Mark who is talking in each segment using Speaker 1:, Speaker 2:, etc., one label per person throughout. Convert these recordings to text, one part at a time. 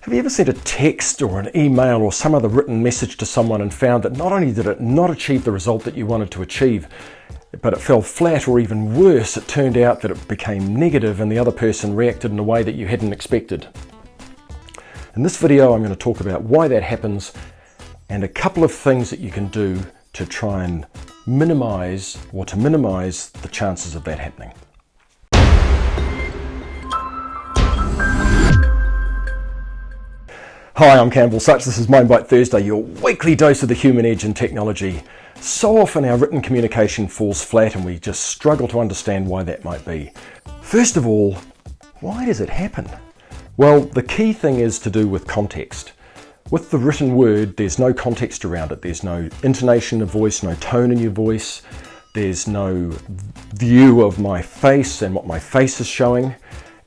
Speaker 1: Have you ever sent a text or an email or some other written message to someone and found that not only did it not achieve the result that you wanted to achieve, but it fell flat, or even worse, it turned out that it became negative and the other person reacted in a way that you hadn't expected? In this video, I'm going to talk about why that happens and a couple of things that you can do to try and minimize the chances of that happening. Hi, I'm Campbell. This is Mind Bite Thursday, your weekly dose of the human edge in technology. So often our written communication falls flat and we just struggle to understand why that might be. First of all, why does it happen? Well, the key thing is to do with context. With the written word, there's no context around it. There's no intonation of voice, no tone in your voice. There's no view of my face and what my face is showing.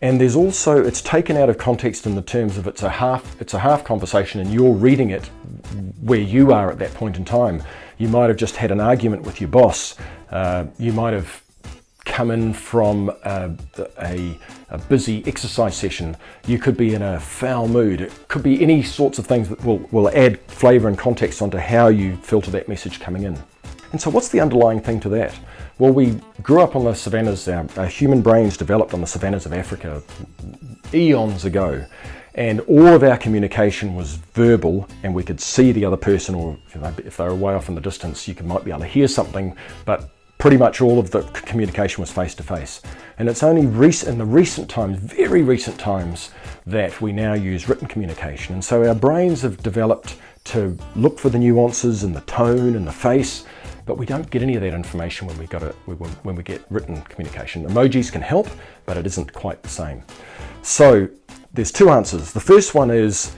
Speaker 1: And there's also, it's taken out of context in the terms of it's a half conversation and you're reading it where you are at that point in time. You might have just had an argument with your boss. You might have come in from a busy exercise session. You could be in a foul mood. It could be any sorts of things that will add flavour and context onto how you filter that message coming in. And so what's the underlying thing to that? Well, we grew up on the savannas, our human brains developed on the savannas of Africa eons ago, and all of our communication was verbal, and we could see the other person, or if they were way off in the distance, might be able to hear something, but pretty much all of the communication was face to face. And it's only in the recent times, very recent times, that we now use written communication. And so our brains have developed to look for the nuances and the tone and the face, but we don't get any of that information when we get written communication. Emojis can help, but it isn't quite the same. So there's two answers. The first one is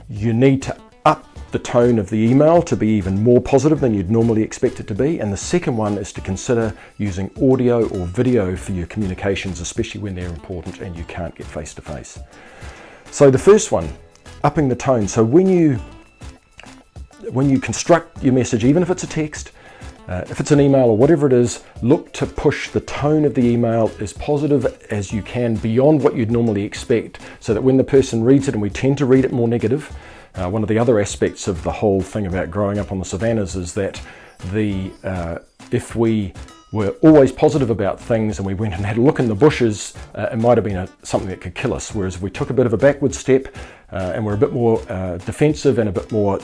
Speaker 1: you need to up the tone of the email to be even more positive than you'd normally expect it to be. And the second one is to consider using audio or video for your communications, especially when they're important and you can't get face to face. So the first one, upping the tone. So when you construct your message, even if it's a text, if it's an email or whatever it is, look to push the tone of the email as positive as you can beyond what you'd normally expect, so that when the person reads it, and we tend to read it more negative, one of the other aspects of the whole thing about growing up on the savannas is that if we were always positive about things and we went and had a look in the bushes, it might have been something that could kill us. Whereas if we took a bit of a backward step and we're a bit more defensive and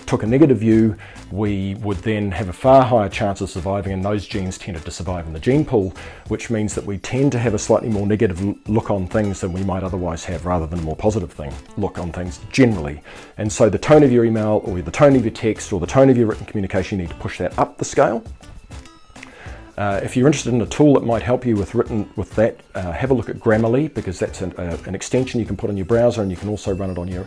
Speaker 1: took a negative view, we would then have a far higher chance of surviving, and those genes tended to survive in the gene pool, which means that we tend to have a slightly more negative look on things than we might otherwise have, rather than a more positive look on things generally. And so the tone of your email, or the tone of your text, or the tone of your written communication, you need to push that up the scale. If you're interested in a tool that might help you with that, have a look at Grammarly, because that's an extension you can put on your browser, and you can also run it on your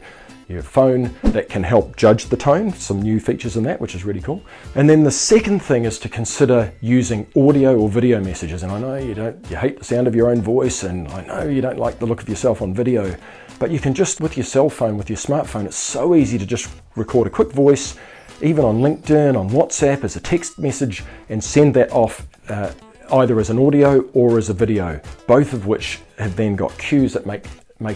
Speaker 1: phone that can help judge the tone. Some new features in that, which is really cool. And then the second thing is to consider using audio or video messages. And I know you hate the sound of your own voice, and I know you don't like the look of yourself on video, but you can just, with your cell phone, with your smartphone, it's so easy to just record a quick voice, even on LinkedIn, on WhatsApp, as a text message, and send that off either as an audio or as a video, both of which have then got cues that make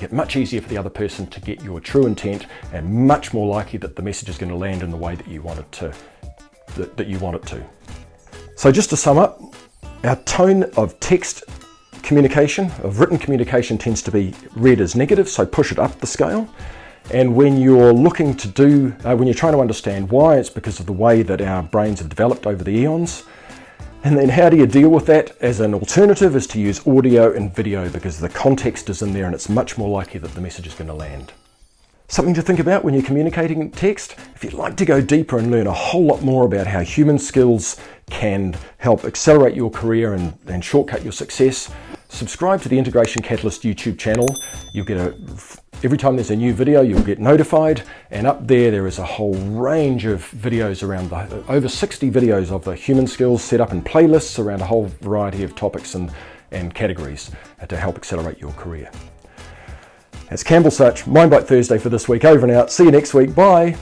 Speaker 1: it much easier for the other person to get your true intent, and much more likely that the message is going to land in the way that you want it to. So just to sum up, our tone of text communication, of written communication, tends to be read as negative, so push it up the scale. And when you're looking to when you're trying to understand why, it's because of the way that our brains have developed over the eons. And then how do you deal with that? As an alternative is to use audio and video, because the context is in there and it's much more likely that the message is going to land. Something to think about when you're communicating in text. If you'd like to go deeper and learn a whole lot more about how human skills can help accelerate your career and shortcut your success, subscribe to the Integration Catalyst YouTube channel. You'll get every time there's a new video, you'll get notified, and up there is a whole range of videos around over 60 videos of the human skills set up in playlists around a whole variety of topics and categories to help accelerate your career. It's Campbell Such, Mind Bite Thursday for this week. Over and out. See you next week. Bye.